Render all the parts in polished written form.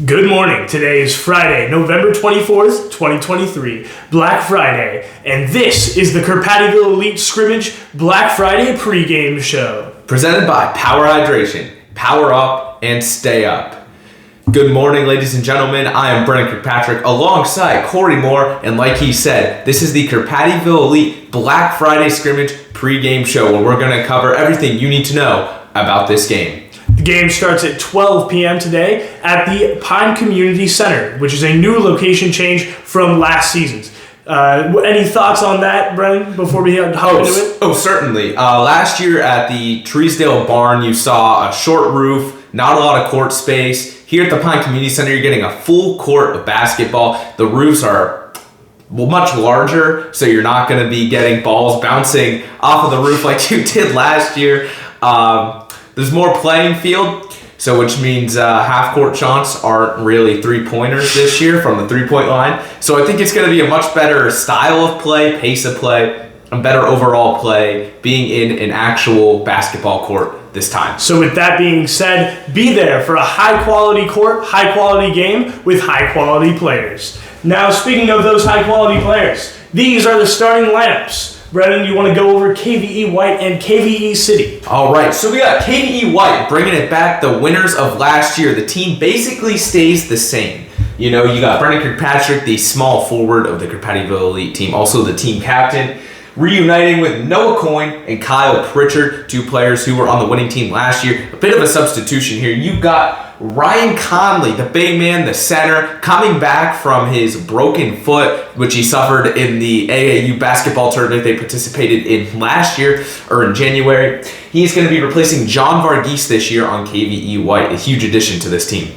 Good morning. Today is Friday, November 24th, 2023, Black Friday, and this is the Kirpattyville Elite Scrimmage Black Friday pregame show. Presented by Power Hydration. Power up and stay up. Good morning, ladies and gentlemen. I am Brennan Kirkpatrick alongside Corey Moore, and like he said, this is the Kirpattyville Elite Black Friday Scrimmage pregame show where we're going to cover everything you need to know about this game. The game starts at 12 p.m. today at the Pine Community Center, which is a new location change from last season's. Any thoughts on that, Brennan, before we hop into it? Oh, certainly. Last year at the Treesdale Barn, you saw a short roof, not a lot of court space. Here at the Pine Community Center, you're getting a full court of basketball. The roofs are much larger, so you're not going to be getting balls bouncing off of the roof like you did last year. There's more playing field, so which means half-court shots aren't really three-pointers this year from the three-point line. So I think it's going to be a much better style of play, pace of play, and better overall play being in an actual basketball court this time. So with that being said, be there for a high-quality court, high-quality game with high-quality players. Now, speaking of those high-quality players, these are the starting lineups. Brennan, you want to go over KVE White and KVE City? All right, so we got KVE White bringing it back, the winners of last year. The team basically stays the same. You know, you got Brennan Kirkpatrick, the small forward of the Kirpattyville Elite team, also the team captain, reuniting with Noah Coyne and Kyle Pritchard, two players who were on the winning team last year. A bit of a substitution here. You got Ryan Conley, the big man, the center, coming back from his broken foot, which he suffered in the AAU basketball tournament they participated in last year, or in January. He's going to be replacing John Varghese this year on KVE White, a huge addition to this team.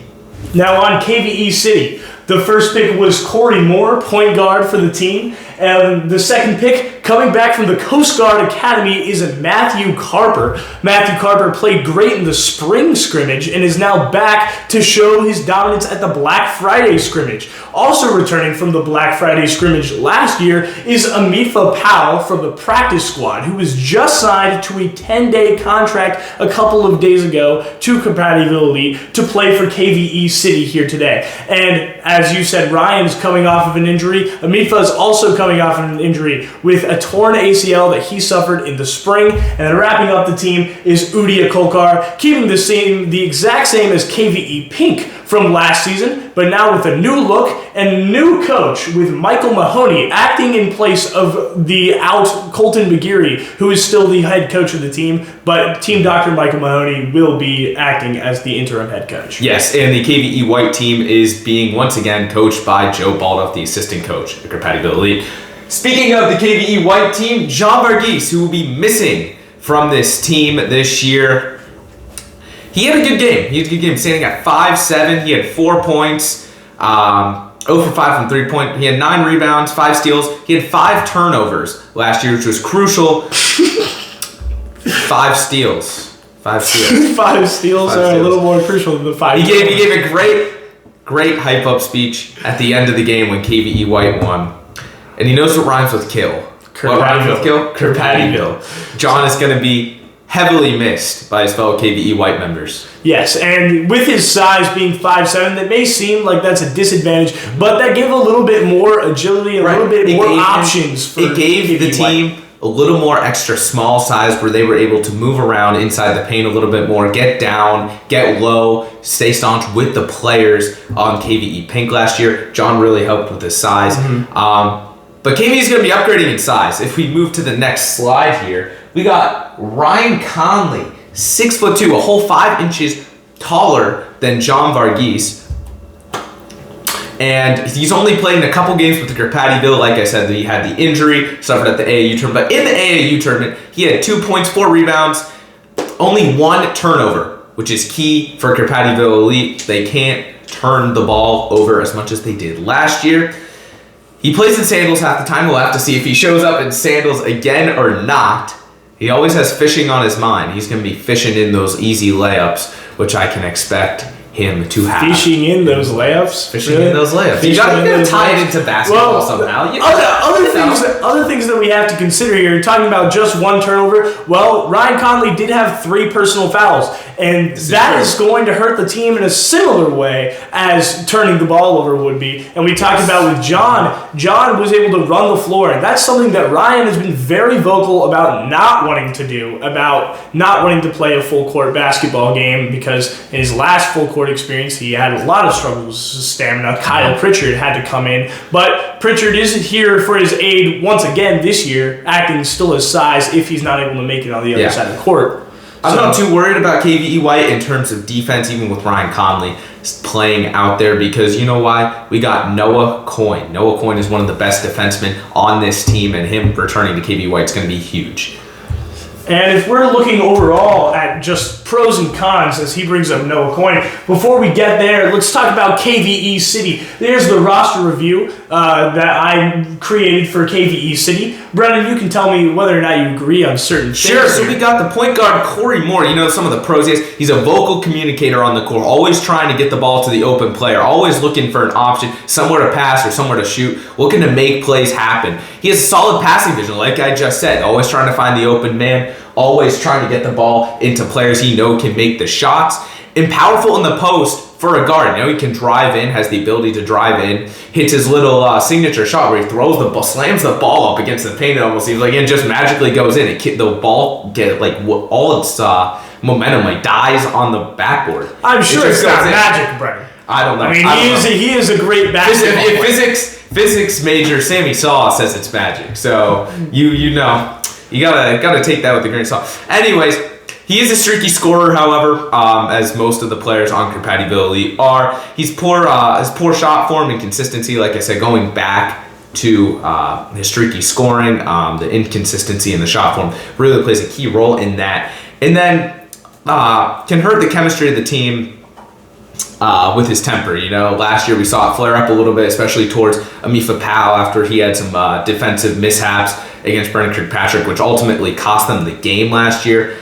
Now on KVE City, the first pick was Corey Moore, point guard for the team. And the second pick, coming back from the Coast Guard Academy, is Matthew Carper. Matthew Carper played great in the spring scrimmage and is now back to show his dominance at the Black Friday scrimmage. Also returning from the Black Friday scrimmage last year is Amitha Powell from the practice squad, who was just signed to a 10-day contract a couple of days ago to Kirpattyville Elite to play for KVE City here today. And as you said, Ryan's coming off of an injury. Amitha is also coming off of an injury with a torn ACL that he suffered in the spring. And then wrapping up the team is Udia Kolkar, keeping the exact same as KVE Pink from last season, but now with a new look and new coach with Michael Mahoney acting in place of the out Colton McGeary, who is still the head coach of the team, but Team Dr. Michael Mahoney will be acting as the interim head coach. Yes, and the KVE White team is being once again coached by Joe Baldoff, the assistant coach at Kirpattyville Elite. Speaking of the KVE White team, John Varghese, who will be missing from this team this year. He had a good game. He had a good game, standing at 5'7". He had 4 points, 0 for 5 from three-point. He had 9 rebounds, 5 steals. He had 5 turnovers last year, which was crucial. 5 steals. 5 steals. 5 steals are a little more crucial than the 5. He gave a great hype-up speech at the end of the game when KVE White won. And he knows what rhymes with kill. What rhymes with kill? Kirpattyville. John is going to be heavily missed by his fellow KVE White members. Yes, and with his size being 5'7", that may seem like that's a disadvantage, but that gave a little bit more agility, a little bit more options for it gave the team a little more extra small size where they were able to move around inside the paint a little bit more, get down, get low, stay staunch with the players on KVE Pink last year. John really helped with his size. But KVE is going to be upgrading in size. If we move to the next slide here, we got Ryan Conley, 6'2", a whole 5 inches taller than John Varghese. And he's only played in a couple games with the Kirpattyville. Like I said, he had the injury, suffered at the AAU tournament. But in the AAU tournament, he had 2 points, 4 rebounds, only 1 turnover, which is key for Kirpattyville Elite. They can't turn the ball over as much as they did last year. He plays in sandals half the time. We'll have to see if he shows up in sandals again or not. He always has fishing on his mind. He's going to be fishing in those easy layups, which I can expect him to have. Fishing in those layups? Fishing in those layups. You got to tie it into basketball somehow. Other things that we have to consider here, talking about just 1 turnover, well, Ryan Conley did have 3 personal fouls. And that is going to hurt the team in a similar way as turning the ball over would be. And we talked about with John. John was able to run the floor, and that's something that Ryan has been very vocal about not wanting to do, about not wanting to play a full court basketball game, because in his last full court experience, he had a lot of struggles with stamina. Kyle Pritchard had to come in, but Pritchard isn't here for his aid once again this year, acting still his size if he's not able to make it on the other side of the court. I'm not too worried about KVE White in terms of defense, even with Ryan Conley playing out there, because you know why? We got Noah Coyne. Noah Coyne is one of the best defensemen on this team, and him returning to KVE White is going to be huge. And if we're looking overall at just pros and cons, as he brings up Noah Coyne, before we get there, let's talk about KVE City. There's the roster review that I created for KVE City. Brennan, you can tell me whether or not you agree on certain things. Sure, so we got the point guard, Corey Moore. You know some of the pros he has. He's a vocal communicator on the court, always trying to get the ball to the open player, always looking for an option, somewhere to pass or somewhere to shoot, looking to make plays happen. He has solid passing vision, like I just said, always trying to find the open man, always trying to get the ball into players he knows can make the shots. And powerful in the post for a guard. You know, he can drive in, has the ability to drive in, hits his little signature shot where he throws the ball, slams the ball up against the paint, it almost seems like, and just magically goes in. The ball all its momentum dies on the backboard. I'm sure it's not magic, Brennan. I don't know. I mean, he is a great basketball player. Physics major Sammy Saw says it's magic, so you know. You gotta take that with a grain of salt. Anyways, he is a streaky scorer, however, as most of the players on Kirpattyville Elite are. He's poor shot form and consistency, like I said, going back to his streaky scoring, the inconsistency in the shot form really plays a key role in that. And then can hurt the chemistry of the team with his temper. You know, last year we saw it flare up a little bit, especially towards Amifa Powell after he had some defensive mishaps against Brendan Kirkpatrick, which ultimately cost them the game last year.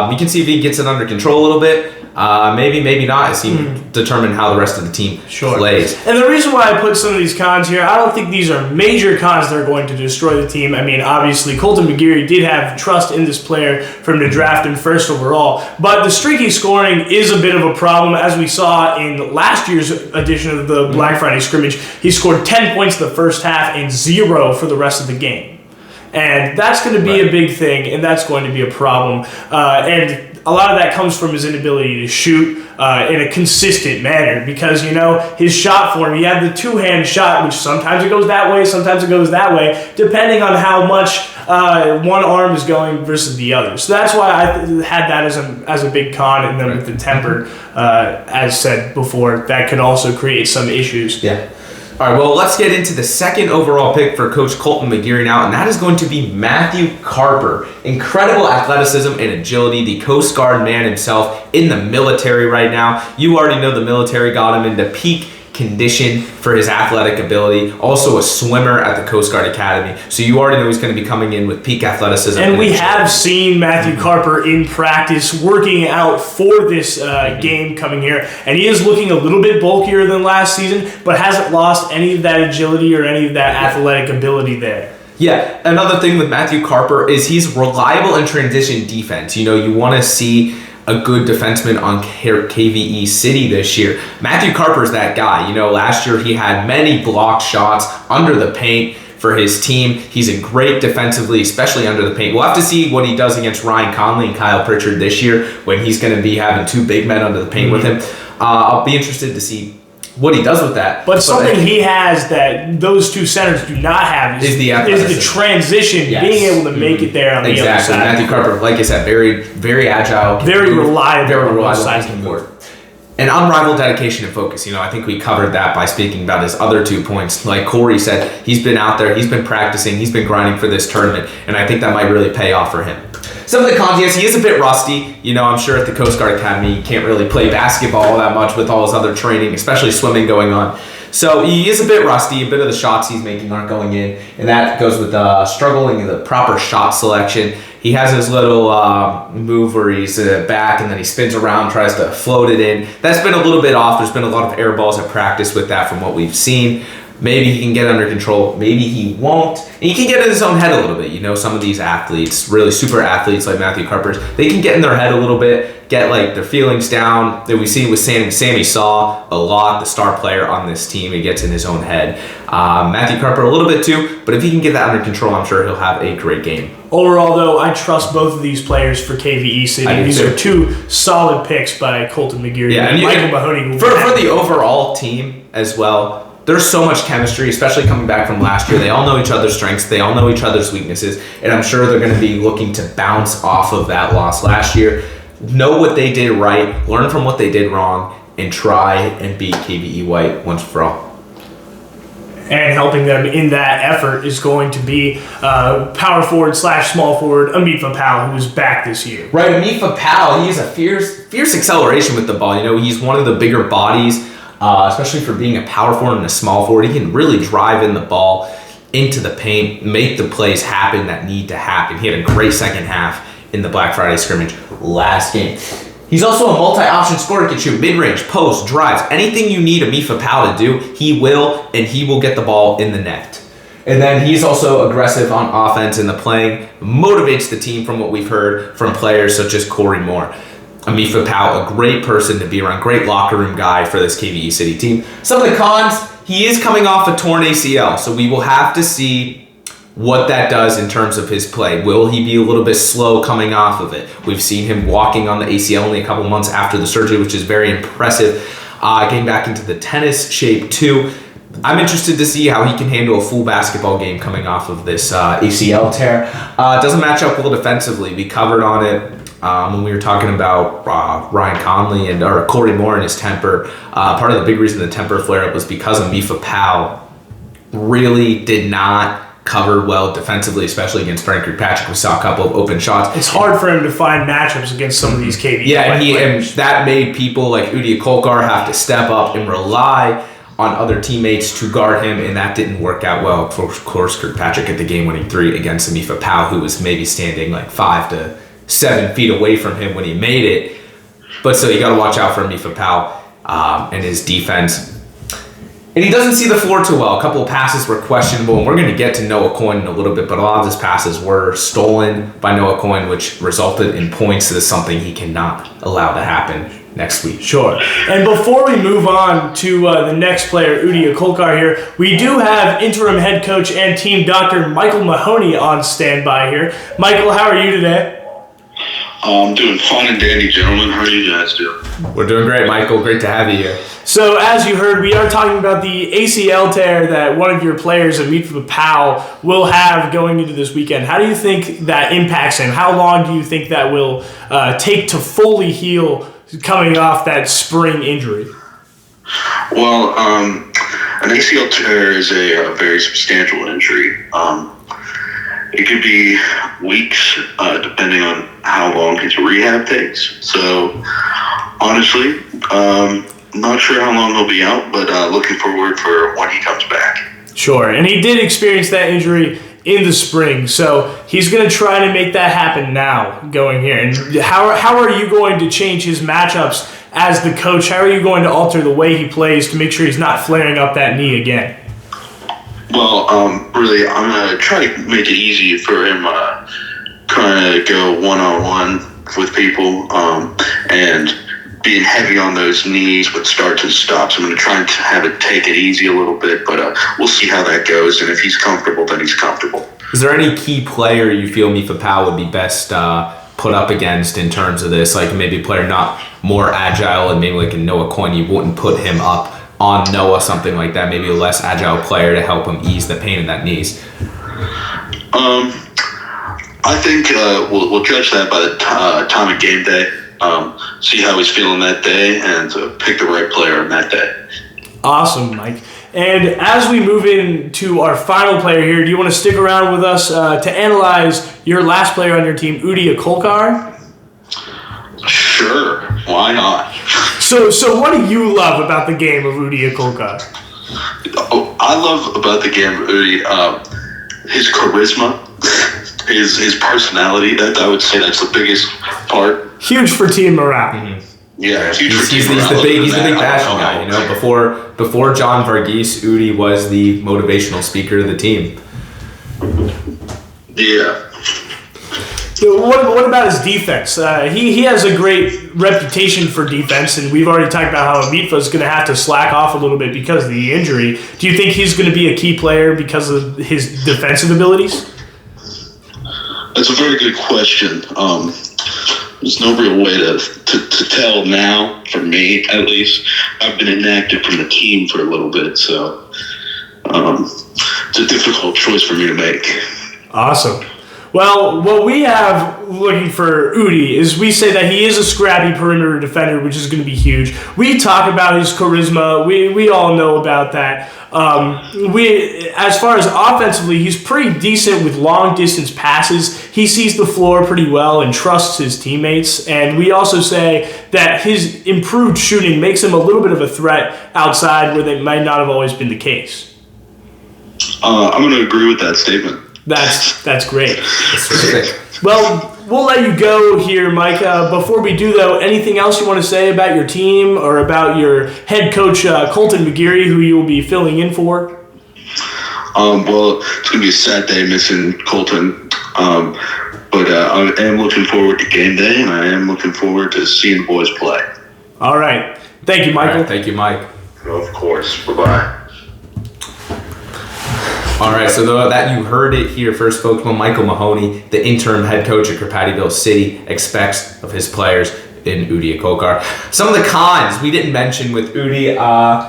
We can see if he gets it under control a little bit. Maybe not, as he determine how the rest of the team plays. And the reason why I put some of these cons here, I don't think these are major cons that are going to destroy the team. I mean, obviously, Colton McGeary did have trust in this player from the draft and first overall, but the streaky scoring is a bit of a problem, as we saw in last year's edition of the Black Friday Scrimmage. He scored 10 points the first half and 0 for the rest of the game. And that's going to be a big thing, and that's going to be a problem. And a lot of that comes from his inability to shoot in a consistent manner, because, you know, his shot form, he had the two-hand shot, which sometimes it goes that way, sometimes it goes that way, depending on how much one arm is going versus the other. So that's why I had that as a big con, and then with the temper, as said before, that could also create some issues. Yeah. All right, well, let's get into the second overall pick for Coach Colton McGeary now, and that is going to be Matthew Carper. Incredible athleticism and agility, the Coast Guard man himself in the military right now. You already know the military got him into peak condition for his athletic ability. Also a swimmer at the Coast Guard Academy. So you already know he's going to be coming in with peak athleticism. And we have seen Matthew Carper in practice working out for this game coming here. And he is looking a little bit bulkier than last season, but hasn't lost any of that agility or any of that athletic ability there. Yeah, another thing with Matthew Carper is he's reliable in transition defense. You know, you want to see a good defenseman on KVE City this year. Matthew Carper's that guy. You know, last year he had many blocked shots under the paint for his team. He's a great defensively, especially under the paint. We'll have to see what he does against Ryan Conley and Kyle Pritchard this year when he's going to be having two big men under the paint with him. I'll be interested to see what he does with that. But something he has that those two centers do not have is the transition, being able to make it there on the other side. Matthew Carper, like I said, very, very agile. Very reliable on both sides of the court. And unrivaled dedication and focus. You know, I think we covered that by speaking about his other 2 points. Like Corey said, he's been out there, he's been practicing, he's been grinding for this tournament, and I think that might really pay off for him. Some of the cons, yes, he is a bit rusty. You know, I'm sure at the Coast Guard Academy, he can't really play basketball all that much with all his other training, especially swimming going on. So he is a bit rusty. A bit of the shots he's making aren't going in, and that goes with struggling in the proper shot selection. He has his little move where he's back and then he spins around, tries to float it in. That's been a little bit off. There's been a lot of air balls at practice with that from what we've seen. Maybe he can get under control. Maybe he won't. And he can get in his own head a little bit. You know, some of these athletes, really super athletes like Matthew Carper's, they can get in their head a little bit get like their feelings down. That we see with Sammy Saw a lot, the star player on this team. He gets in his own head. Matthew Carper a little bit too, but if he can get that under control, I'm sure he'll have a great game. Overall, though, I trust both of these players for KVE City. These are two solid picks by Colton McGeary. Yeah, and Michael Mahoney. For the overall team as well, there's so much chemistry, especially coming back from last year. They all know each other's strengths. They all know each other's weaknesses. And I'm sure they're going to be looking to bounce off of that loss last year. Know what they did right, learn from what they did wrong, and try and beat KVE White once for all. And helping them in that effort is going to be power forward / small forward Amifa Powell, who's back this year. Right, Amifa Powell, he has a fierce acceleration with the ball. You know, he's one of the bigger bodies, especially for being a power forward and a small forward. He can really drive in the ball into the paint, make the plays happen that need to happen. He had a great second half in the Black Friday scrimmage last game. He's also a multi-option scorer. He can shoot mid-range, post, drives. Anything you need Amifa Powell to do, he will, and he will get the ball in the net. And then he's also aggressive on offense in the playing, motivates the team from what we've heard from players such as Corey Moore. Amifa Powell, a great person to be around, great locker room guy for this KVE City team. Some of the cons, he is coming off a torn ACL, so we will have to see what that does in terms of his play. Will he be a little bit slow coming off of it? We've seen him walking on the ACL only a couple months after the surgery, which is very impressive. Getting back into the tennis shape too. I'm interested to see how he can handle a full basketball game coming off of this ACL tear. Doesn't match up well defensively. We covered on it when we were talking about Ryan Conley or Corey Moore and his temper. Part of the big reason the temper flare-up was because Amifa Powell really did not cover well defensively, especially against Brendan Kirkpatrick. We saw a couple of open shots. It's hard for him to find matchups against some of these KVE. Yeah, and that made people like Udia Kolkar have to step up and rely on other teammates to guard him, and that didn't work out well. Of course, Kirkpatrick at the game-winning three against Amifa Powell, who was maybe standing like 5 to 7 feet away from him when he made it. But still, you got to watch out for Amifa Powell and his defense. And he doesn't see the floor too well. A couple of passes were questionable, and we're going to get to Noah Coyne in a little bit, but a lot of his passes were stolen by Noah Coyne, which resulted in points. This is something he cannot allow to happen next week. Sure. And before we move on to the next player, Udia Kolkar here, we do have interim head coach and team doctor Michael Mahoney on standby here. Michael, how are you today? I'm doing fine and dandy, gentlemen. How are you guys doing? We're doing great, Michael. Great to have you here. So, as you heard, we are talking about the ACL tear that one of your players, Amifa Powell, will have going into this weekend. How do you think that impacts him? How long do you think that will take to fully heal coming off that spring injury? Well, an ACL tear is a very substantial injury. It could be weeks, depending on how long his rehab takes. So, honestly, not sure how long he'll be out, but looking forward for when he comes back. Sure, and he did experience that injury in the spring, so he's going to try to make that happen now going here. And how are you going to change his matchups as the coach? How are you going to alter the way he plays to make sure he's not flaring up that knee again? Well, really, I'm going to try to make it easy for him, kind of go one-on-one with people, and being heavy on those knees with starts and stops. I'm going to try and have it take it easy a little bit, but we'll see how that goes, and if he's comfortable, then he's comfortable. Is there any key player you feel Amifa Powell would be best put up against in terms of this? Like maybe a player not more agile and maybe like a Noah Coyne, you wouldn't put him up on Noah, something like that, maybe a less agile player to help him ease the pain in that knees? I think we'll judge that by the time of game day, see how he's feeling that day, and pick the right player on that day. Awesome, Mike. And as we move into our final player here, do you want to stick around with us to analyze your last player on your team, Udia Kolkar? Sure, why not? So what do you love about the game of Udia Kolkar? I love about the game of Udia his charisma, his personality. That I would say that's the biggest part. Huge for team morale. Mm-hmm. Yeah, he's the big passion guy. You know, before John Varghese, Udi was the motivational speaker of the team. Yeah. So what about his defense? He has a great reputation for defense, and we've already talked about how Amitfa is going to have to slack off a little bit because of the injury. Do you think he's going to be a key player because of his defensive abilities? That's a very good question. There's no real way to tell now, for me at least. I've been inactive from the team for a little bit, so it's a difficult choice for me to make. Awesome. Well, what we have looking for Udi is we say that he is a scrappy perimeter defender, which is going to be huge. We talk about his charisma. We all know about that. As far as offensively, he's pretty decent with long distance passes. He sees the floor pretty well and trusts his teammates. And we also say that his improved shooting makes him a little bit of a threat outside where they might not have always been the case. I'm going to agree with that statement. That's great. Well, we'll let you go here, Mike. Before we do, though, anything else you want to say about your team or about your head coach, Colton McGeary, who you will be filling in for? Well, it's going to be a sad day missing Colton, but I am looking forward to game day, and I am looking forward to seeing the boys play. All right. Thank you, Michael. Right, thank you, Mike. Of course. Bye-bye. All right, so that you heard it here first, folks. Michael Mahoney, the interim head coach at Kirpattyville City, expects of his players in Udi Akolkar. Some of the cons we didn't mention with Udi,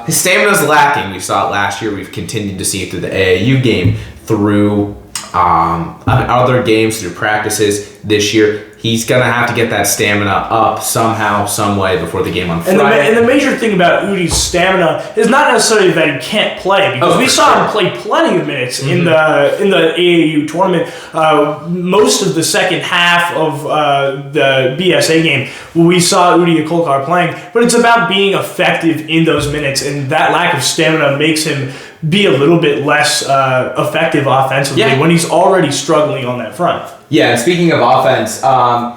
his stamina is lacking. We saw it last year. We've continued to see it through the AAU game, through other games, through practices this year. He's going to have to get that stamina up somehow, some way before the game on Friday. And the major thing about Udi's stamina is not necessarily that he can't play, because we saw him play plenty of minutes in the AAU tournament. Most of the second half of the BSA game, we saw Udi Akolkar playing, but it's about being effective in those minutes, and that lack of stamina makes him be a little bit less effective offensively when he's already struggling on that front. Yeah, and speaking of offense,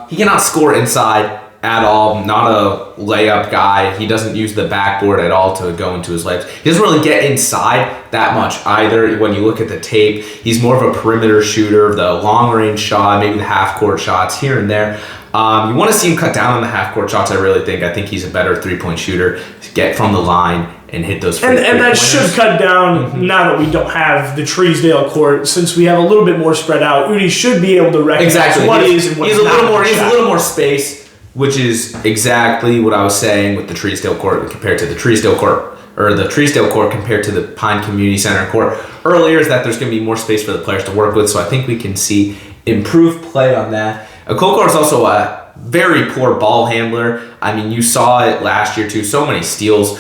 he cannot score inside at all. Not a layup guy. He doesn't use the backboard at all to go into his layups. He doesn't really get inside that much either. When you look at the tape, he's more of a perimeter shooter, the long-range shot, maybe the half-court shots here and there. You want to see him cut down on the half-court shots, I really think. I think he's a better three-point shooter. Get from the line and hit those free and that should cut down now that we don't have the Treesdale court. Since we have a little bit more spread out, Udi should be able to recognize what is and what is not. He has a little more space, which is exactly what I was saying with the Treesdale court compared to the Treesdale court, or the Treesdale court compared to the Pine Community Center court earlier, is that there's going to be more space for the players to work with. So I think we can see improved play on that. Akolkar is also a very poor ball handler. I mean, you saw it last year too. So many steals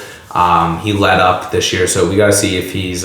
he led up this year. So we got to see if he's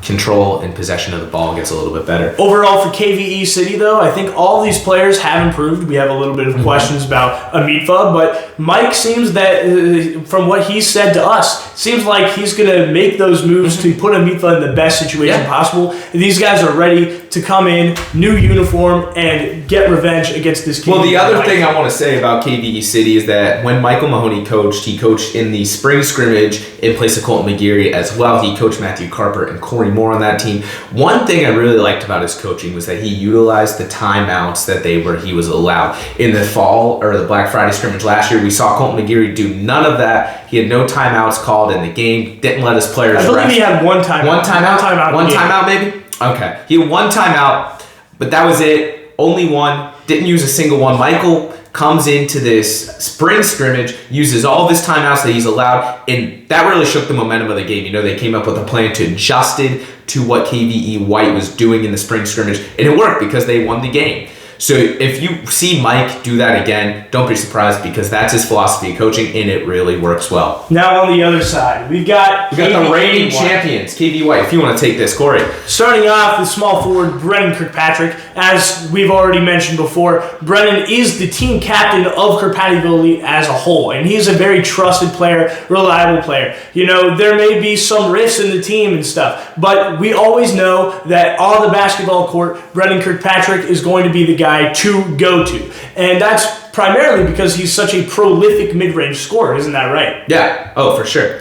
control and possession of the ball gets a little bit better. Overall for KVE City, though, I think all these players have improved. We have a little bit of questions about Amitfa, but Mike seems that, from what he said to us, seems like he's going to make those moves to put Amitfa in the best situation possible. These guys are ready to come in, new uniform, and get revenge against this KVE. Well, the other thing I want to say about KVE City is that when Michael Mahoney coached, he coached in the spring scrimmage in place of Colton McGeary as well. He coached Matthew Carper and Corey Moore on that team. One thing I really liked about his coaching was that he utilized the timeouts that he was allowed. In the fall, or the Black Friday scrimmage last year, we saw Colton McGeary do none of that. He had no timeouts called in the game, didn't let his players rest. I believe he had one timeout. One timeout, maybe? Okay. He had one timeout, but that was it. Only one. Didn't use a single one. Michael comes into this spring scrimmage, uses all of his timeouts that he's allowed, and that really shook the momentum of the game. You know, they came up with a plan to adjust it to what KVE White was doing in the spring scrimmage, and it worked because they won the game. So if you see Mike do that again, don't be surprised, because that's his philosophy of coaching, and it really works well. Now on the other side, we've got the reigning champions, KVE White. If you want to take this, Corey. Starting off with small forward Brennan Kirkpatrick. As we've already mentioned before, Brennan is the team captain of Kirpattyville as a whole, and he's a very trusted player, reliable player. You know, there may be some rifts in the team and stuff, but we always know that on the basketball court, Brennan Kirkpatrick is going to be the guy to go to. And that's primarily because he's such a prolific mid-range scorer, isn't that right? Yeah, oh, for sure.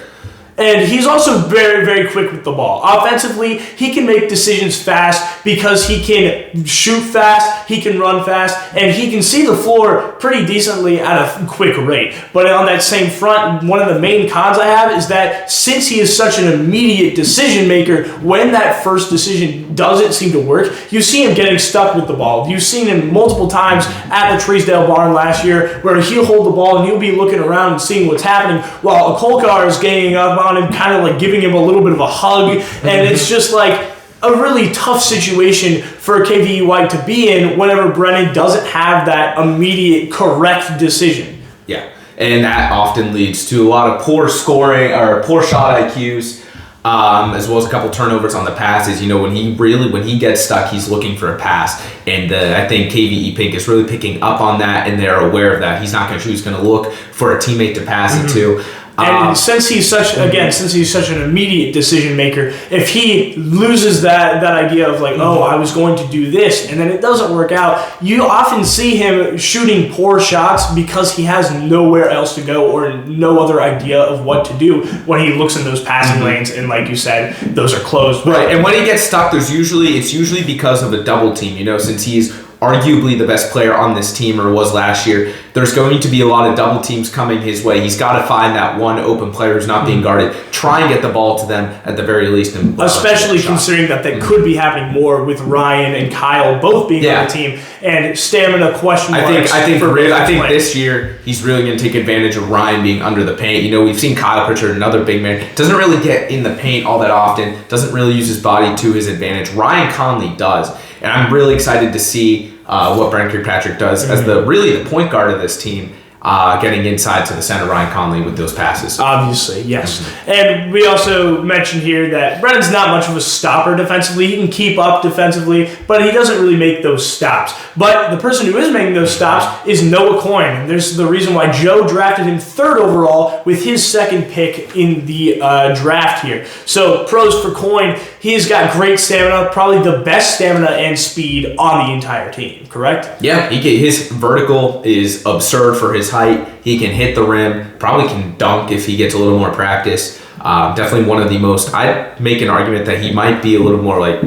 And he's also very, very quick with the ball. Offensively, he can make decisions fast because he can shoot fast, he can run fast, and he can see the floor pretty decently at a quick rate. But on that same front, one of the main cons I have is that since he is such an immediate decision maker, when that first decision doesn't seem to work, you see him getting stuck with the ball. You've seen him multiple times at the Truesdale Barn last year where he'll hold the ball and he'll be looking around and seeing what's happening while a Kolkar is ganging up on him, kind of like giving him a little bit of a hug, and it's just like a really tough situation for KVE White to be in whenever Brennan doesn't have that immediate correct decision. Yeah, and that often leads to a lot of poor scoring or poor shot IQs, as well as a couple turnovers on the passes. You know, when he gets stuck, he's looking for a pass, and I think KVE Pink is really picking up on that, and they're aware of that. He's not going to choose, going to look for a teammate to pass it to. And since he's such an immediate decision maker, if he loses that idea of like, oh, I was going to do this, and then it doesn't work out, you often see him shooting poor shots because he has nowhere else to go or no other idea of what to do when he looks in those passing lanes, and like you said, those are closed. Right, and when he gets stuck, it's usually because of a double team. You know, since he's arguably the best player on this team, or was last year, there's going to be a lot of double teams coming his way. He's got to find that one open player who's not being guarded, try and get the ball to them at the very least. Especially considering that could be happening more with Ryan and Kyle both being on the team, and stamina question marks. I think this year he's really going to take advantage of Ryan being under the paint. You know, we've seen Kyle Pritchard, another big man, doesn't really get in the paint all that often, doesn't really use his body to his advantage. Ryan Conley does, and I'm really excited to see what Brennan Kirkpatrick does as the point guard of this team, getting inside to the center, Ryan Conley, with those passes. Obviously, yes. And we also mentioned here that Brennan's not much of a stopper defensively. He can keep up defensively, but he doesn't really make those stops. But the person who is making those stops is Noah Coyne. And there's the reason why Joe drafted him 3rd overall with his 2nd pick in the draft here. So pros for Coyne, he's got great stamina, probably the best stamina and speed on the entire team, correct? Yeah, his vertical is absurd for his height. He can hit the rim, probably can dunk if he gets a little more practice. Definitely one of the most, I'd make an argument that he might be a little more like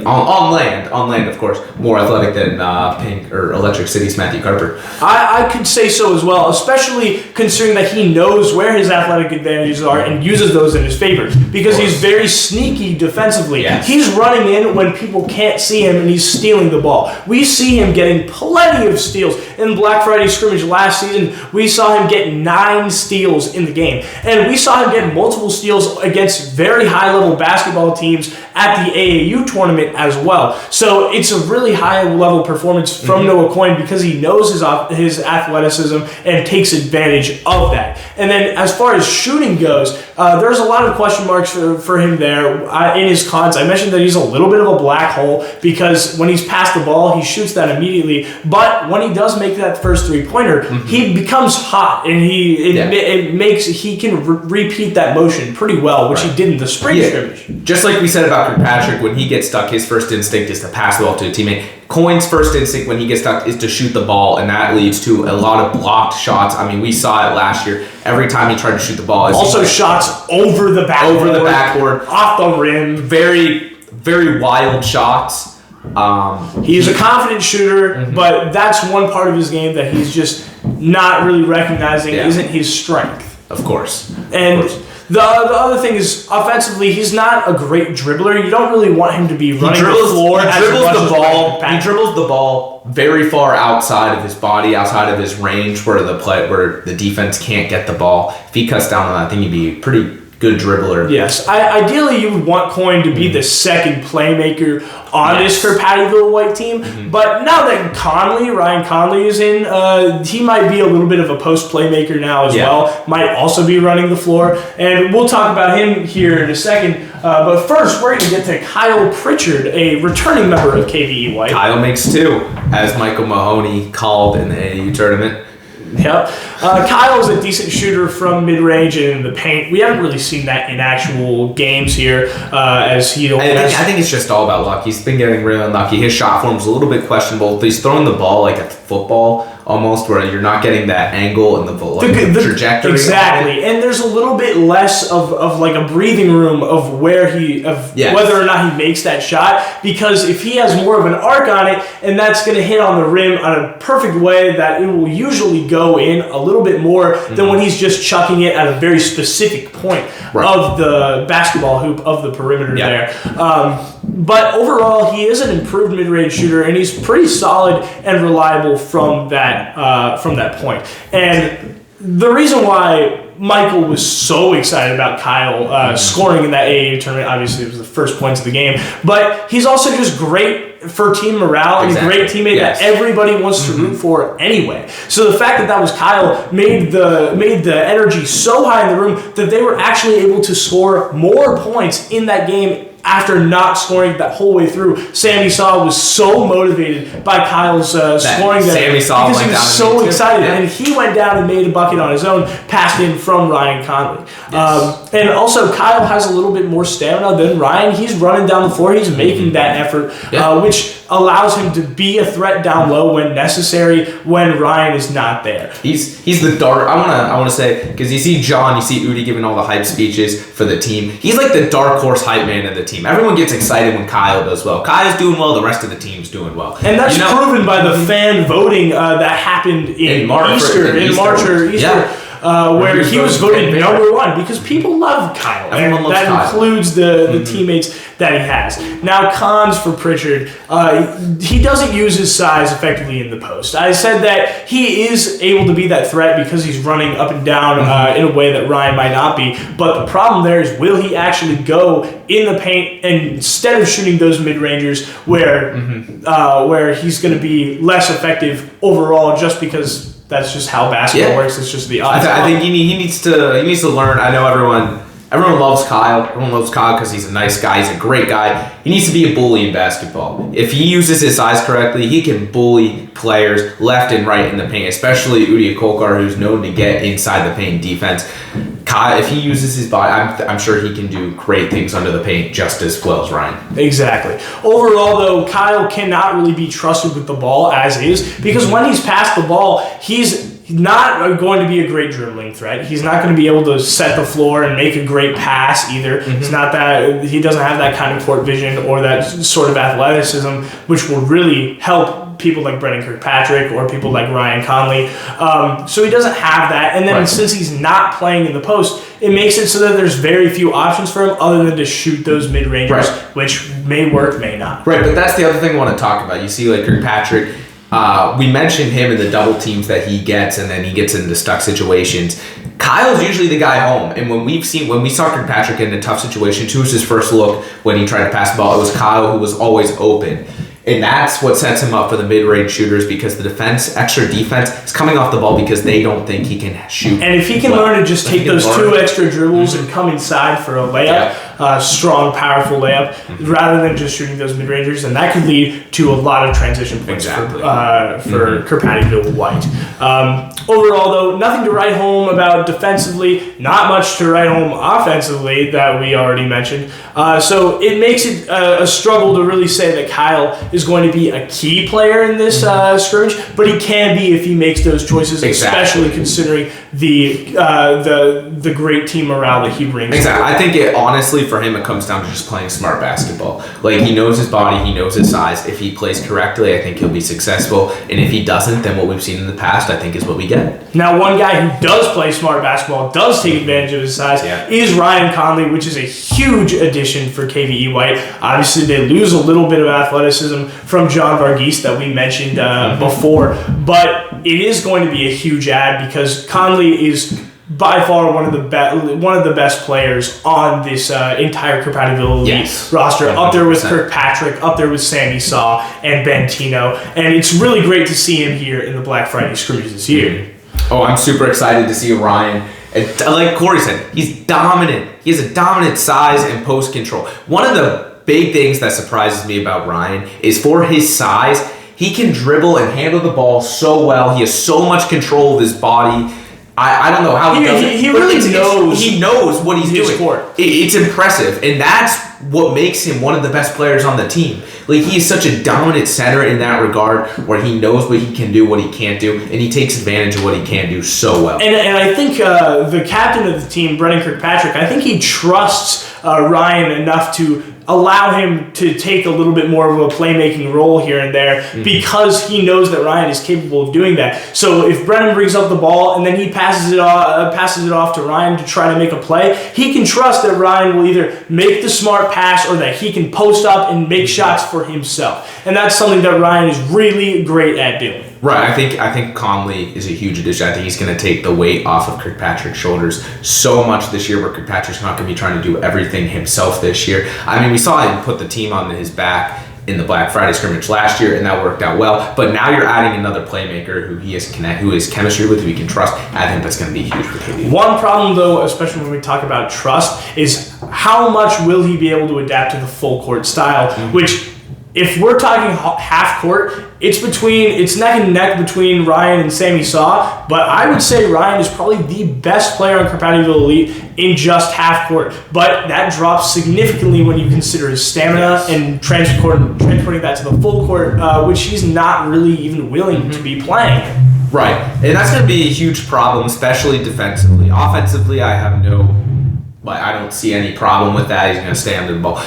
on land, of course, more athletic than Pink or Electric City's Matthew Carper. I could say so as well, especially considering that he knows where his athletic advantages are and uses those in his favor, because he's very sneaky defensively. Yes. He's running in when people can't see him and he's stealing the ball. We see him getting plenty of steals. In Black Friday scrimmage last season, we saw him get 9 steals in the game, and we saw him get multiple steals against very high-level basketball teams at the AAU tournament as well. So it's a really high-level performance from Noah Coyne because he knows his athleticism and takes advantage of that. And then as far as shooting goes, there's a lot of question marks for him there in his cons. I mentioned that he's a little bit of a black hole because when he's passed the ball, he shoots that immediately. But when he does make that first 3-pointer, he becomes hot, and he can repeat that motion pretty well, which he did in the spring scrimmage. Just like we said about Kirkpatrick, when he gets stuck, his first instinct is to pass the ball to a teammate. Coyne's first instinct when he gets stuck is to shoot the ball, and that leads to a lot of blocked shots. I mean, we saw it last year. Every time he tried to shoot the ball. Also shots over the backboard, off the rim. Very, very wild shots. He's a confident shooter, but that's one part of his game that he's just not really recognizing isn't his strength. Of course. And the other thing is, offensively, he's not a great dribbler. You don't really want him to be running the floor. He dribbles the ball very far outside of his body, outside of his range, where the defense can't get the ball. If he cuts down on that, I think he'd be a pretty good dribbler. Yes. Ideally, you would want Coyne to be the second playmaker on this Kirkpattyville White team. But now that Ryan Conley is in, he might be a little bit of a post playmaker now as well. Might also be running the floor. And we'll talk about him here in a second. But first, we're going to get to Kyle Pritchard, a returning member of KVE White. Kyle makes 2, as Michael Mahoney called in the AAU tournament. Yep. Kyle's a decent shooter from mid-range and in the paint. We haven't really seen that in actual games here, as he. I think it's just all about luck. He's been getting really unlucky. His shot form's a little bit questionable. He's throwing the ball like a football almost, where you're not getting that angle and the trajectory. Exactly, and there's a little bit less of like a breathing room of whether or not he makes that shot, because if he has more of an arc on it, and that's going to hit on the rim on a perfect way, that it will usually go in a little bit more than when he's just chucking it at a very specific point of the basketball hoop of the perimeter there. But overall, he is an improved mid-range shooter, and he's pretty solid and reliable from that point. And the reason why Michael was so excited about Kyle scoring in that AAU tournament, obviously it was the first points of the game, but he's also just great for team morale and a great teammate that everybody wants to root for anyway. So the fact that was Kyle made the energy so high in the room that they were actually able to score more points in that game after not scoring that whole way through. Sammy Saw was so motivated by Kyle's scoring Sammy Saw because he was so excited, and he went down and made a bucket on his own, passed in from Ryan Conley. And also, Kyle has a little bit more stamina than Ryan. He's running down the floor. He's making that effort, which allows him to be a threat down low when necessary when Ryan is not there. He's the dark. I want to say, because you see John, you see Udi giving all the hype speeches for the team. He's like the dark horse hype man of the team. Everyone gets excited when Kyle does well. Kyle's doing well, the rest of the team's doing well. And that's proven by the fan voting that happened in March or Easter. Where he was voted number one because people love Kyle. Everyone loves that Kyle. Includes the teammates that he has. Now, cons for Pritchard. He doesn't use his size effectively in the post. I said that he is able to be that threat because he's running up and down in a way that Ryan might not be. But the problem there is, will he actually go in the paint and instead of shooting those mid-rangers where he's going to be less effective overall just because that's just how basketball works. It's just the odds. I think he needs to learn. I know everyone loves Kyle. Everyone loves Kyle because he's a nice guy. He's a great guy. He needs to be a bully in basketball. If he uses his size correctly, he can bully players left and right in the paint, especially Udi Kolkar, who's known to get inside the paint defense. Kyle, if he uses his body, I'm sure he can do great things under the paint just as well as Ryan. Exactly. Overall, though, Kyle cannot really be trusted with the ball as is because when he's passed the ball, he's not going to be a great dribbling threat. He's not going to be able to set the floor and make a great pass either. It's not that he doesn't have that kind of court vision or that sort of athleticism, which will really help people like Brendan Kirkpatrick or people like Ryan Conley. So he doesn't have that. And then since he's not playing in the post, it makes it so that there's very few options for him other than to shoot those mid-rangers, which may work, may not. Right, but that's the other thing I want to talk about. You see like Kirkpatrick, we mentioned him in the double teams that he gets, and then he gets into stuck situations. Kyle's usually the guy home, and when we saw Kirkpatrick in a tough situation, who was his first look when he tried to pass the ball, it was Kyle who was always open. And that's what sets him up for the mid-range shooters because the extra defense is coming off the ball because they don't think he can shoot. And if he can learn to just take those two extra dribbles and come inside for a layup, strong, powerful layup, rather than just shooting those mid-rangers, then that could lead to a lot of transition points for Kirpattyville White. Overall, though, nothing to write home about defensively, not much to write home offensively that we already mentioned. So it makes it a struggle to really say that Kyle is going to be a key player in this scrimmage, but he can be if he makes those choices, especially considering the great team morale that he brings. Exactly. I think honestly for him it comes down to just playing smart basketball. Like he knows his body, he knows his size. If he plays correctly, I think he'll be successful. And if he doesn't, then what we've seen in the past, I think, is what we get. Now, one guy who does play smart basketball, does take advantage of his size, is Ryan Conley, which is a huge addition for KVE White. Obviously, they lose a little bit of athleticism from John Varghese that we mentioned before, but it is going to be a huge add because Conley is by far one of the best players on this entire Kirpattyville Elite roster, up there with Kirkpatrick, up there with Sammy Saw and Ben Tino, and it's really great to see him here in the Black Friday scrimmage this year. Oh, I'm super excited to see Ryan. And like Corey said, he's dominant. He has a dominant size and post control. One of the big things that surprises me about Ryan is for his size, he can dribble and handle the ball so well. He has so much control of his body. I don't know how he does it. He really knows. He knows what he's doing. Court. It's impressive, and that's what makes him one of the best players on the team. Like, he's such a dominant center in that regard, where he knows what he can do, what he can't do, and he takes advantage of what he can do so well. And I think the captain of the team, Brendan Kirkpatrick, I think he trusts Ryan enough to allow him to take a little bit more of a playmaking role here and there because he knows that Ryan is capable of doing that. So if Brennan brings up the ball and then he passes it off to Ryan to try to make a play, he can trust that Ryan will either make the smart pass or that he can post up and make shots for himself. And that's something that Ryan is really great at doing. Right, I think Conley is a huge addition. I think he's going to take the weight off of Kirkpatrick's shoulders so much this year, where Kirkpatrick's not going to be trying to do everything himself this year. I mean, we saw him put the team on his back in the Black Friday scrimmage last year, and that worked out well. But now you're adding another playmaker who he is chemistry with, who he can trust. I think that's going to be huge for KD. One problem, though, especially when we talk about trust, is how much will he be able to adapt to the full court style, which, if we're talking half court, it's neck and neck between Ryan and Sammy Saw, but I would say Ryan is probably the best player on Kirkpattyville Elite in just half court. But that drops significantly when you consider his stamina and transporting that to the full court, which he's not really even willing to be playing. Right, and that's going to be a huge problem, especially defensively. Offensively, I don't see any problem with that. He's going to stay under the ball.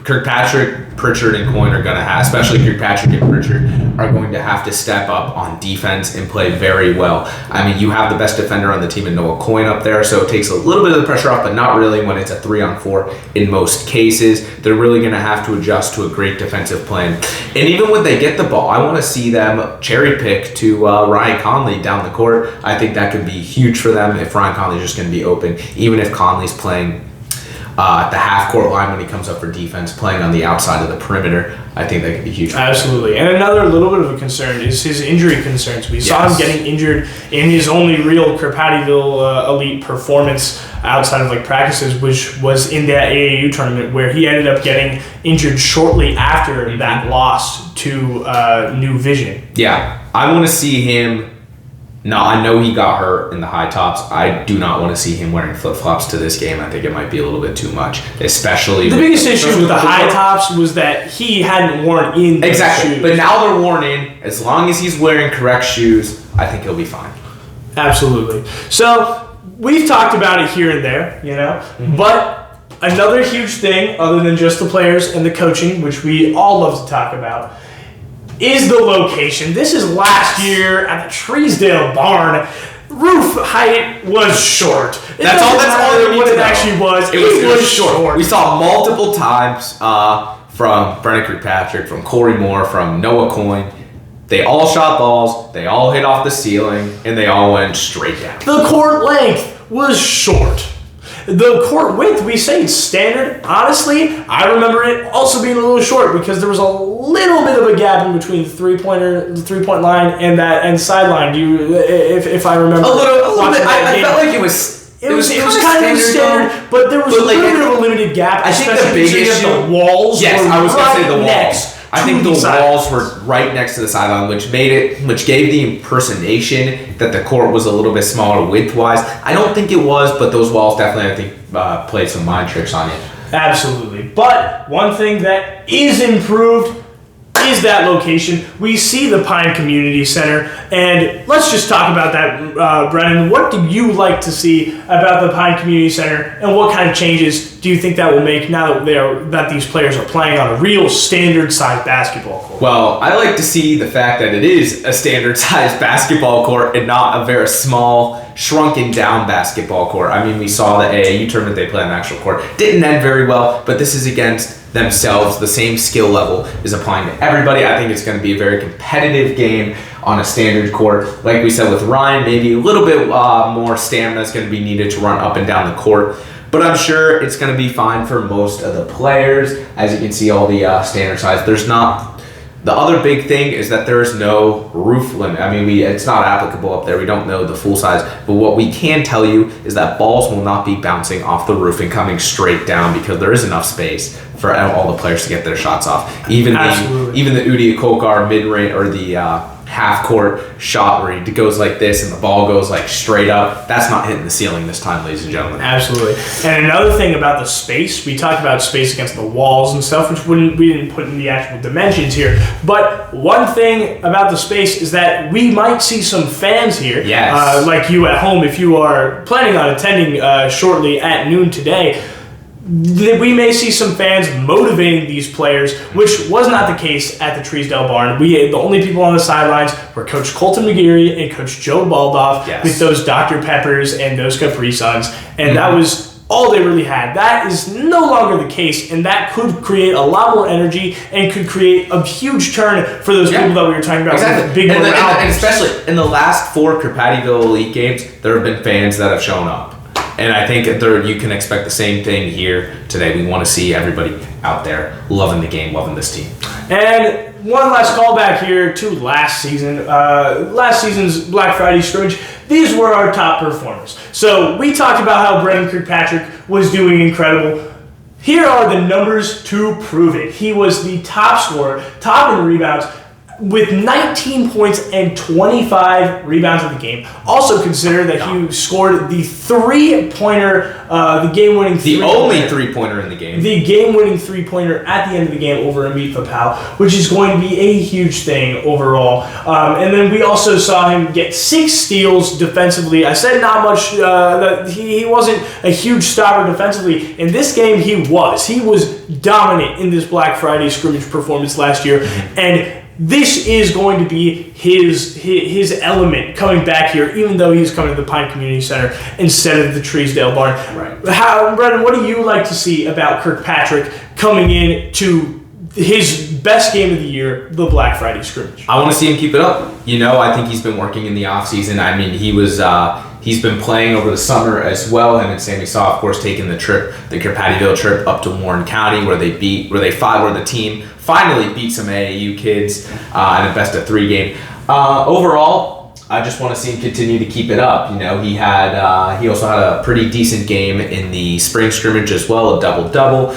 Kirkpatrick, Pritchard, and Coyne are going to have, especially Kirkpatrick and Pritchard, are going to have to step up on defense and play very well. I mean, you have the best defender on the team in Noah Coyne up there, so it takes a little bit of the pressure off, but not really when it's a 3-on-4 in most cases. They're really going to have to adjust to a great defensive plan. And even when they get the ball, I want to see them cherry pick to Ryan Conley down the court. I think that could be huge for them if Ryan Conley's just going to be open, even if Conley's playing at the half-court line when he comes up for defense, playing on the outside of the perimeter. I think that could be huge. Absolutely. And another little bit of a concern is his injury concerns. We saw him getting injured in his only real Kirkpattyville Elite performance outside of practices, which was in that AAU tournament, where he ended up getting injured shortly after that loss to New Vision. Yeah. I want to see him. No, I know he got hurt in the high tops. I do not want to see him wearing flip-flops to this game. I think it might be a little bit too much, especially... The biggest issue with the high tops was that he hadn't worn in the shoes. But now they're worn in. As long as he's wearing correct shoes, I think he'll be fine. Absolutely. So, we've talked about it here and there, but another huge thing, other than just the players and the coaching, which we all love to talk about, is the location. This is last year at the Treesdale Barn. Roof height was short. That's all what it actually was. It was short. We saw multiple times from Brennan Kirkpatrick, from Corey Moore, from Noah Coyne. They all shot balls, they all hit off the ceiling, and they all went straight down. The court length was short. The court width, we say it's standard. Honestly, I remember it also being a little short because there was a little bit of a gap in between the three-point line and sideline. If I remember, a little bit. I felt like it was kind of standard, but there was a little bit of a limited gap. I think the big issue, the walls. Yes, I was going to say the walls. I think the walls sidelines were right next to the sideline, which gave the impersonation that the court was a little bit smaller width-wise. I don't think it was, but those walls definitely, I think, played some mind tricks on you. Absolutely. But one thing that is improved is that location. We see the Pine Community Center, and let's just talk about that, Brennan. What do you like to see about the Pine Community Center, and what kind of changes do you think that will make now that these players are playing on a real standard-sized basketball court? Well, I like to see the fact that it is a standard-sized basketball court and not a very small, shrunken-down basketball court. I mean, we saw the AAU tournament they played on the actual court. Didn't end very well, but this is against themselves. The same skill level is applying to everybody. I think it's going to be a very competitive game on a standard court. Like we said with Ryan, maybe a little bit more stamina is going to be needed to run up and down the court. But I'm sure it's going to be fine for most of the players. As you can see, all the standard size. There's not... The other big thing is that there is no roof limit. I mean, it's not applicable up there. We don't know the full size. But what we can tell you is that balls will not be bouncing off the roof and coming straight down because there is enough space for all the players to get their shots off. Even the Udi Kokar mid-range or the half-court shot where it goes like this and the ball goes like straight up. That's not hitting the ceiling this time, ladies and gentlemen. Absolutely. And another thing about the space, we talked about space against the walls and stuff, which we didn't put in the actual dimensions here. But one thing about the space is that we might see some fans here, like you at home, if you are planning on attending shortly at noon today. We may see some fans motivating these players, which was not the case at the Treesdale Barn. The only people on the sidelines were Coach Colton McGeary and Coach Joe Baldoff with those Dr. Peppers and those Capri Suns, and that was all they really had. That is no longer the case, and that could create a lot more energy and could create a huge turn for those people that we were talking about. Exactly. Big and especially in the last 4 Kirpattyville Elite games, there have been fans that have shown up. And I think you can expect the same thing here today. We want to see everybody out there loving the game, loving this team. And one last callback here to last season. Last season's Black Friday scrimmage. These were our top performers. So we talked about how Brendan Kirkpatrick was doing incredible. Here are the numbers to prove it. He was the top scorer, top in rebounds, with 19 points and 25 rebounds in the game. Also consider that he scored the three-pointer, the game-winning three-pointer. The only three-pointer in the game. The game-winning three-pointer at the end of the game over Amit Papal, which is going to be a huge thing overall. And then we also saw him get 6 steals defensively. I said not much, that he wasn't a huge stopper defensively. In this game, he was. He was dominant in this Black Friday scrimmage performance last year. And this is going to be his element coming back here, even though he's coming to the Pine Community Center instead of the Treesdale Barn. Right. Brendan, what do you like to see about Kirkpatrick coming in to his best game of the year, the Black Friday scrimmage? I want to see him keep it up. I think he's been working in the offseason. I mean, he's been playing over the summer as well. Him and Sammy Saw, of course, taking the Kirpattyville trip up to Warren County, where the team finally beat some AAU kids in a best-of-3 game. Overall, I just want to see him continue to keep it up. He also had a pretty decent game in the spring scrimmage as well, a double-double.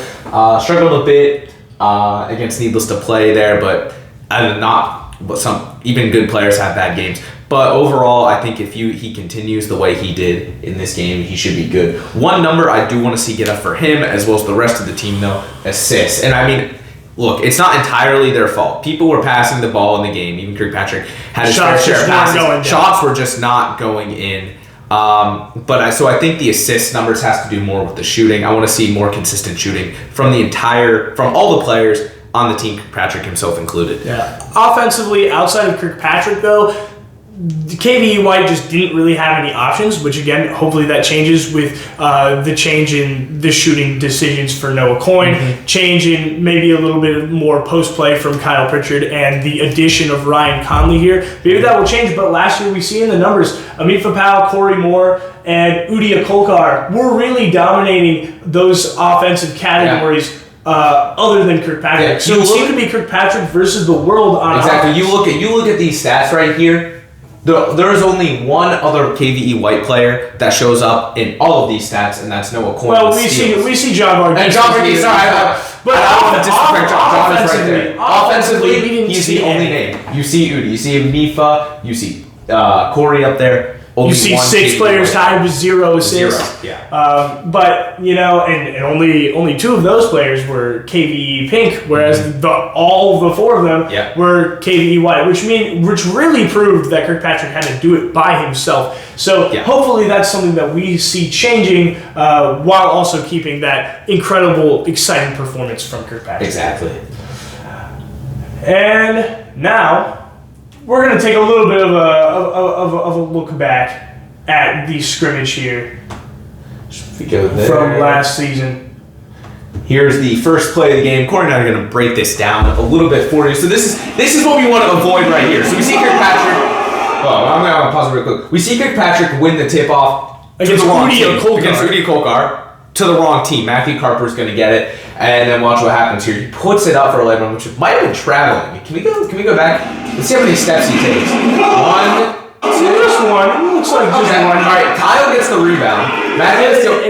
Struggled a bit against Needless to Play there, but some even good players have bad games. But overall, I think if he continues the way he did in this game, he should be good. One number I do want to see get up for him, as well as the rest of the team, though, assists. And I mean, look, it's not entirely their fault. People were passing the ball in the game. Even Kirkpatrick had his fair share of passes. Shots were just not going in. So I think the assist numbers has to do more with the shooting. I want to see more consistent shooting from all the players on the team, Kirkpatrick himself included. Yeah. Offensively, outside of Kirkpatrick, though, KVE White just didn't really have any options, which again, hopefully that changes with the change in the shooting decisions for Noah Coyne, change in maybe a little bit more post play from Kyle Pritchard, and the addition of Ryan Conley here. Maybe that will change, but last year we see in the numbers, Amit Papal, Corey Moore, and Udi Akolkar were really dominating those offensive categories. Other than Kirkpatrick. So it seemed to be Kirkpatrick versus the world on offense. You look at these stats right here. There is only one other KVE White player that shows up in all of these stats, and that's Noah Coyne. Well, we see John Varghese. And John Varghese, but I don't want to disrespect John is right there. Offensively, he's the only name. You see Udi, you see Mifa, you see Corey up there. You see 6 players tied with 0 assists. But and only 2 of those players were KVE Pink, whereas all the 4 of them were KVE White, which really proved that Kirkpatrick had to do it by himself. So hopefully that's something that we see changing, while also keeping that incredible, exciting performance from Kirkpatrick. Exactly. And now we're going to take a little bit of a look back at the scrimmage here from last season. Here's the first play of the game. Corey and I are going to break this down a little bit for you. So this is what we want to avoid right here. So we see Kirkpatrick. I'm going to pause it real quick. We see Kirkpatrick win the tip-off against Udi Akolkar to the wrong team. Matthew Carper's going to get it. And then watch what happens here. He puts it up for a leg run, which might have been traveling. Can we go back? Let's see how many steps he takes. 1, 2. Just one. It looks like just one. All right, Kyle gets the rebound.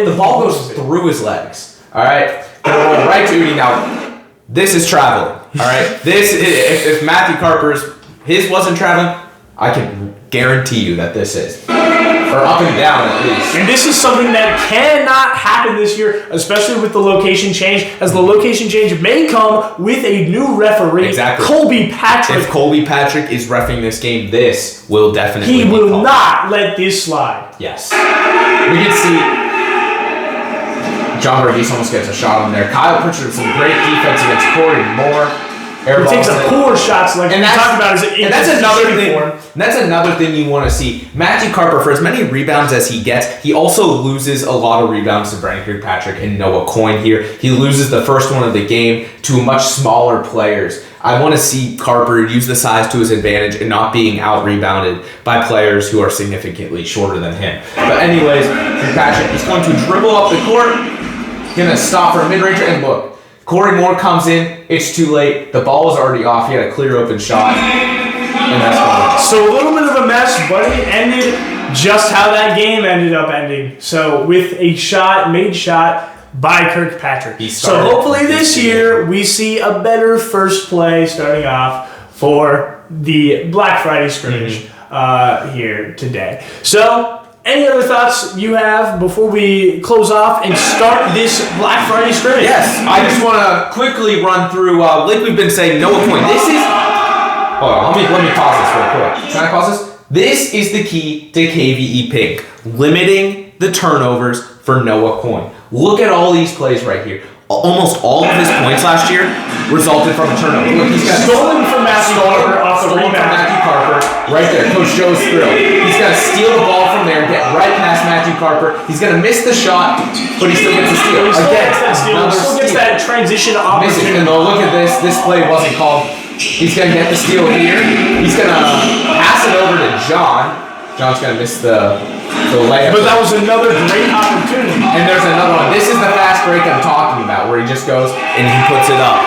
The ball goes through his legs. All right. Gonna roll right to Udi. Now, this is traveling. All right. If Matthew Carper's his wasn't traveling, I can guarantee you that this is. Or up and down at least. And this is something that cannot happen this year, especially with the location change, as the location change may come with a new referee, Exactly. Colby Patrick. If Colby Patrick is reffing this game, this will definitely He be will called. not let this slide. Yes. We can see John Verghese almost gets a shot on there. Kyle Pritchard with some great defense against Corey Moore. He takes a poor shots like we talked about. And that's another thing. That's another thing you want to see. Matthew Carper, for as many rebounds as he gets, he also loses a lot of rebounds to Brandon Kirkpatrick and Noah Coyne here. He loses the first one of the game to much smaller players. I want to see Carper use the size to his advantage and not being out-rebounded by players who are significantly shorter than him. But anyways, Kirkpatrick is going to dribble up the court. Going to stop for a mid-ranger, and look. Corey Moore comes in, it's too late. The ball was already off. He had a clear open shot. And that's gone. So a little bit of a mess, but it ended just how that game ended up ending. So with a made shot by Kirkpatrick. So hopefully this year we see a better first play starting off for the Black Friday scrimmage here today. So any other thoughts you have before we close off and start this Black Friday scrimmage? Yes, I just want to quickly run through, like we've been saying, Noah Coyne. This is... Hold on, let me pause this real quick. Can I pause this? This is the key to KVE Pink. Limiting the turnovers for Noah Coyne. Look at all these plays right here. Almost all of his points last year resulted from a turnover. Look, he's got stolen from Matthew Carper off the rebound. From Matthew Carper, right there. Coach Joe's thrill. He's got to steal the ball from there, get right past Matthew Carper. He's going to miss the shot, but he still gets the steal. He still gets that transition opportunity. And look at this. This play wasn't called. He's going to get the steal here. He's going to pass it over to John. John's going to miss the layup. But that was another great opportunity. And there's another one. This is the fast break I'm talking about, where he just goes and he puts it up.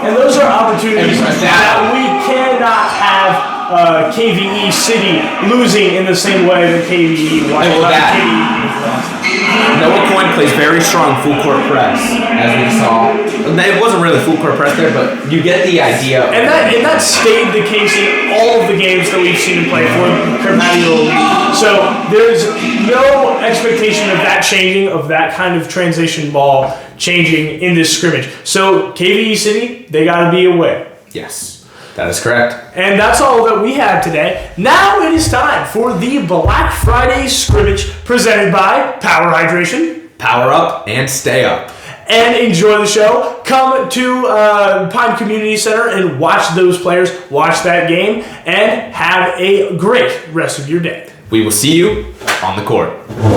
And those are opportunities that we cannot have KVE City losing in the same way that KVE won. Noah Coyne plays very strong full court press, as we saw. It wasn't really full court press there, but you get the idea. And that stayed the case in all of the games that we've seen him play for Kirpattyville. So there's no expectation of that changing, of that kind of transition ball changing in this scrimmage. So KVE City, they got to be aware. Yes. That is correct. And that's all that we have today. Now it is time for the Black Friday scrimmage presented by Power Hydration. Power up and stay up. And enjoy the show. Come to Pine Community Center and watch those players, watch that game, and have a great rest of your day. We will see you on the court.